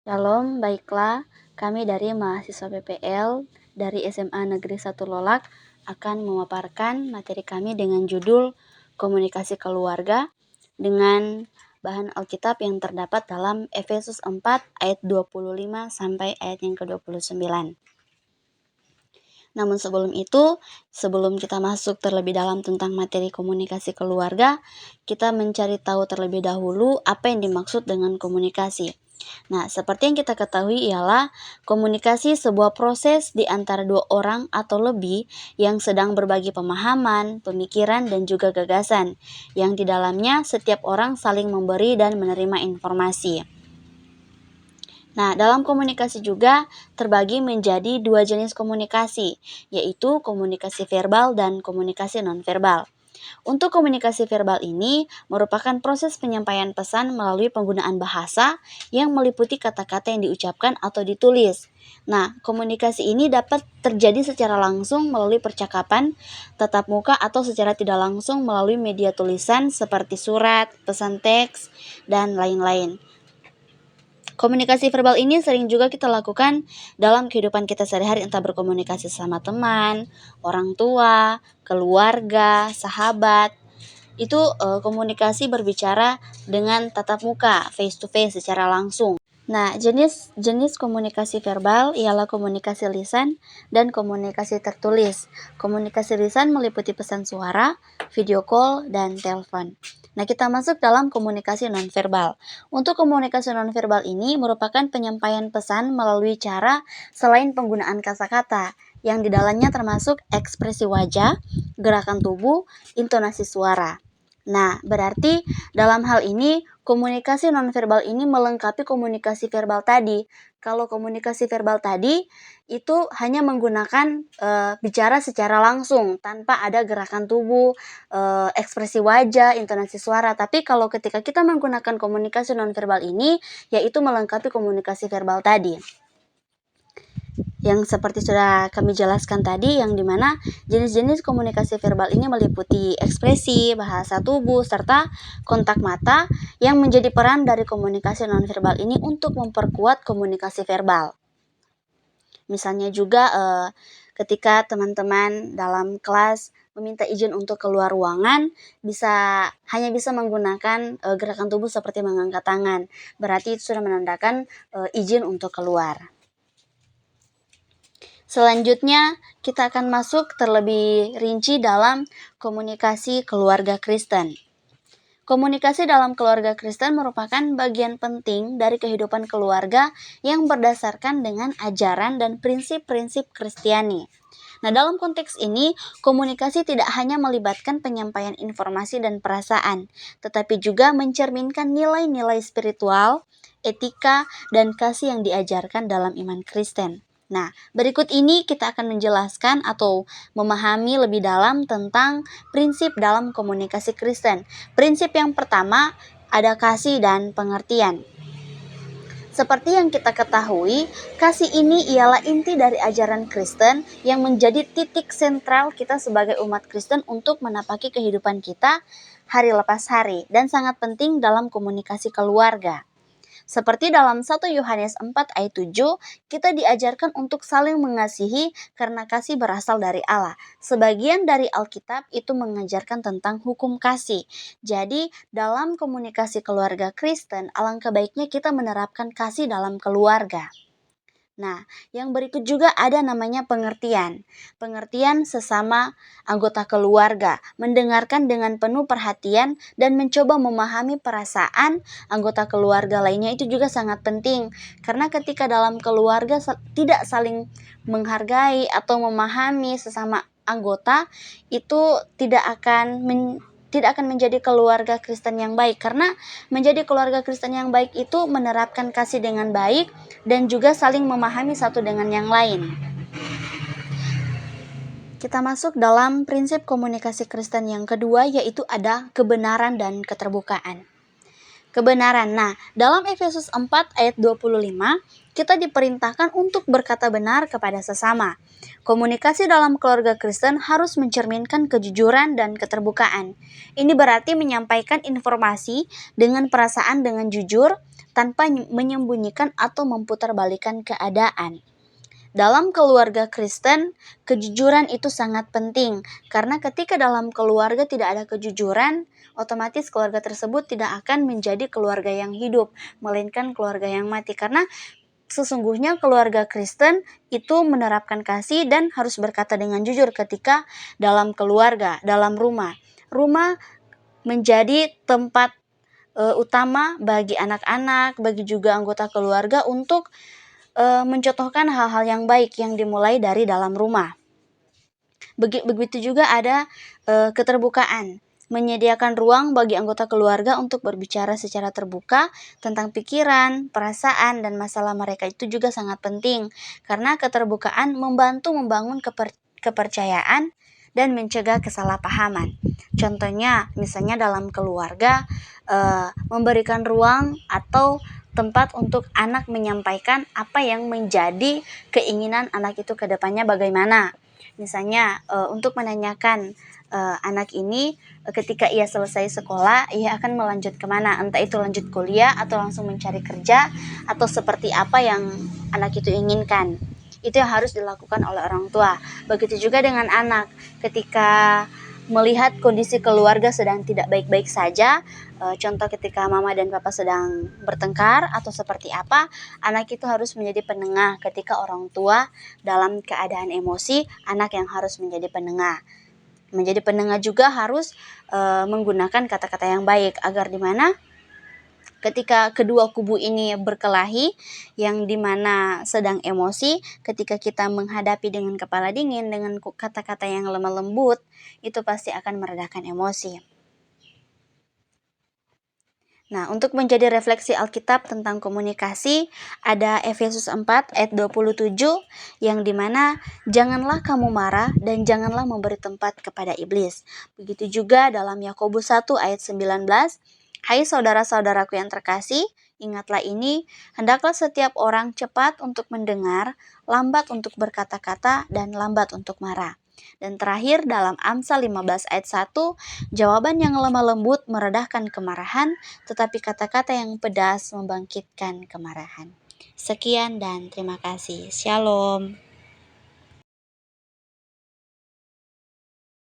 Shalom, baiklah, kami dari mahasiswa PPL dari SMA Negeri 1 Lolak akan memaparkan materi kami dengan judul Komunikasi Keluarga dengan bahan Alkitab yang terdapat dalam Efesus 4 ayat 25 sampai ayat yang ke-29. Namun sebelum kita masuk terlebih dalam tentang materi komunikasi keluarga, kita mencari tahu terlebih dahulu apa yang dimaksud dengan komunikasi. Nah, seperti yang kita ketahui ialah komunikasi sebuah proses di antara dua orang atau lebih yang sedang berbagi pemahaman, pemikiran, dan juga gagasan, yang di dalamnya setiap orang saling memberi dan menerima informasi. Nah, dalam komunikasi juga terbagi menjadi dua jenis komunikasi, yaitu komunikasi verbal dan komunikasi nonverbal. Untuk komunikasi verbal ini merupakan proses penyampaian pesan melalui penggunaan bahasa yang meliputi kata-kata yang diucapkan atau ditulis. Nah, komunikasi ini dapat terjadi secara langsung melalui percakapan, tatap muka, atau secara tidak langsung melalui media tulisan seperti surat, pesan teks, dan lain-lain. Komunikasi verbal ini sering juga kita lakukan dalam kehidupan kita sehari-hari, entah berkomunikasi sama teman, orang tua, keluarga, sahabat. Itu komunikasi berbicara dengan tatap muka, face to face, secara langsung. Nah, jenis komunikasi verbal ialah komunikasi lisan dan komunikasi tertulis. Komunikasi lisan meliputi pesan suara, video call, dan telepon. Nah, kita masuk dalam komunikasi nonverbal. Untuk komunikasi nonverbal ini merupakan penyampaian pesan melalui cara selain penggunaan kata-kata, yang di dalamnya termasuk ekspresi wajah, gerakan tubuh, intonasi suara. Nah, berarti dalam hal ini komunikasi nonverbal ini melengkapi komunikasi verbal tadi. Kalau komunikasi verbal tadi itu hanya menggunakan bicara secara langsung tanpa ada gerakan tubuh, ekspresi wajah, intonasi suara. Tapi kalau ketika kita menggunakan komunikasi nonverbal ini, yaitu melengkapi komunikasi verbal tadi. Yang seperti sudah kami jelaskan tadi, yang dimana jenis-jenis komunikasi verbal ini meliputi ekspresi, bahasa tubuh, serta kontak mata yang menjadi peran dari komunikasi nonverbal ini untuk memperkuat komunikasi verbal. Misalnya juga ketika teman-teman dalam kelas meminta izin untuk keluar ruangan, hanya bisa menggunakan gerakan tubuh seperti mengangkat tangan. Berarti itu sudah menandakan izin untuk keluar. Selanjutnya, kita akan masuk terlebih rinci dalam komunikasi keluarga Kristen. Komunikasi dalam keluarga Kristen merupakan bagian penting dari kehidupan keluarga yang berdasarkan dengan ajaran dan prinsip-prinsip Kristiani. Nah, dalam konteks ini, komunikasi tidak hanya melibatkan penyampaian informasi dan perasaan, tetapi juga mencerminkan nilai-nilai spiritual, etika, dan kasih yang diajarkan dalam iman Kristen. Nah, berikut ini kita akan menjelaskan atau memahami lebih dalam tentang prinsip dalam komunikasi Kristen. Prinsip yang pertama ada kasih dan pengertian. Seperti yang kita ketahui, kasih ini ialah inti dari ajaran Kristen yang menjadi titik sentral kita sebagai umat Kristen untuk menapaki kehidupan kita hari lepas hari dan sangat penting dalam komunikasi keluarga. Seperti dalam 1 Yohanes 4 ayat 7, kita diajarkan untuk saling mengasihi karena kasih berasal dari Allah. Sebagian dari Alkitab itu mengajarkan tentang hukum kasih. Jadi, dalam komunikasi keluarga Kristen, alangkah baiknya kita menerapkan kasih dalam keluarga. Nah, yang berikut juga ada namanya pengertian. Pengertian sesama anggota keluarga, mendengarkan dengan penuh perhatian dan mencoba memahami perasaan anggota keluarga lainnya itu juga sangat penting. Karena ketika dalam keluarga tidak saling menghargai atau memahami sesama anggota, itu tidak akan menjadi keluarga Kristen yang baik, karena menjadi keluarga Kristen yang baik itu menerapkan kasih dengan baik dan juga saling memahami satu dengan yang lain. Kita masuk dalam prinsip komunikasi Kristen yang kedua, yaitu ada kebenaran dan keterbukaan. Kebenaran. Nah, dalam Efesus 4 ayat 25, kita diperintahkan untuk berkata benar kepada sesama. Komunikasi dalam keluarga Kristen harus mencerminkan kejujuran dan keterbukaan. Ini berarti menyampaikan informasi dengan perasaan dengan jujur, tanpa menyembunyikan atau memutarbalikkan keadaan. Dalam keluarga Kristen, kejujuran itu sangat penting, karena ketika dalam keluarga tidak ada kejujuran, otomatis keluarga tersebut tidak akan menjadi keluarga yang hidup, melainkan keluarga yang mati. Karena sesungguhnya keluarga Kristen itu menerapkan kasih dan harus berkata dengan jujur ketika dalam keluarga, dalam rumah. Rumah menjadi tempat utama bagi anak-anak, bagi juga anggota keluarga untuk mencontohkan hal-hal yang baik yang dimulai dari dalam rumah. Begitu juga ada keterbukaan, menyediakan ruang bagi anggota keluarga untuk berbicara secara terbuka tentang pikiran, perasaan, dan masalah mereka. Itu juga sangat penting, karena keterbukaan membantu membangun kepercayaan dan mencegah kesalahpahaman. Contohnya, misalnya dalam keluarga, memberikan ruang atau tempat untuk anak menyampaikan apa yang menjadi keinginan anak itu ke depannya bagaimana. Misalnya untuk menanyakan anak ini ketika ia selesai sekolah, ia akan melanjut kemana, entah itu lanjut kuliah atau langsung mencari kerja, atau seperti apa yang anak itu inginkan. Itu yang harus dilakukan oleh orang tua. Begitu juga dengan anak, ketika melihat kondisi keluarga sedang tidak baik-baik saja, contoh ketika mama dan papa sedang bertengkar atau seperti apa, anak itu harus menjadi penengah. Ketika orang tua dalam keadaan emosi, anak yang harus menjadi penengah. Menjadi penengah juga harus menggunakan kata-kata yang baik, agar dimana ketika kedua kubu ini berkelahi, yang dimana sedang emosi, ketika kita menghadapi dengan kepala dingin, dengan kata-kata yang lemah lembut, itu pasti akan meredakan emosi. Nah, untuk menjadi refleksi Alkitab tentang komunikasi, ada Efesus 4 ayat 27, yang dimana janganlah kamu marah dan janganlah memberi tempat kepada iblis. Begitu juga dalam Yakobus 1 ayat 19, hai saudara-saudaraku yang terkasih, ingatlah ini, hendaklah setiap orang cepat untuk mendengar, lambat untuk berkata-kata, dan lambat untuk marah. Dan terakhir dalam Amsal 15 ayat 1, jawaban yang lemah lembut meredahkan kemarahan, tetapi kata-kata yang pedas membangkitkan kemarahan. Sekian dan terima kasih. Shalom.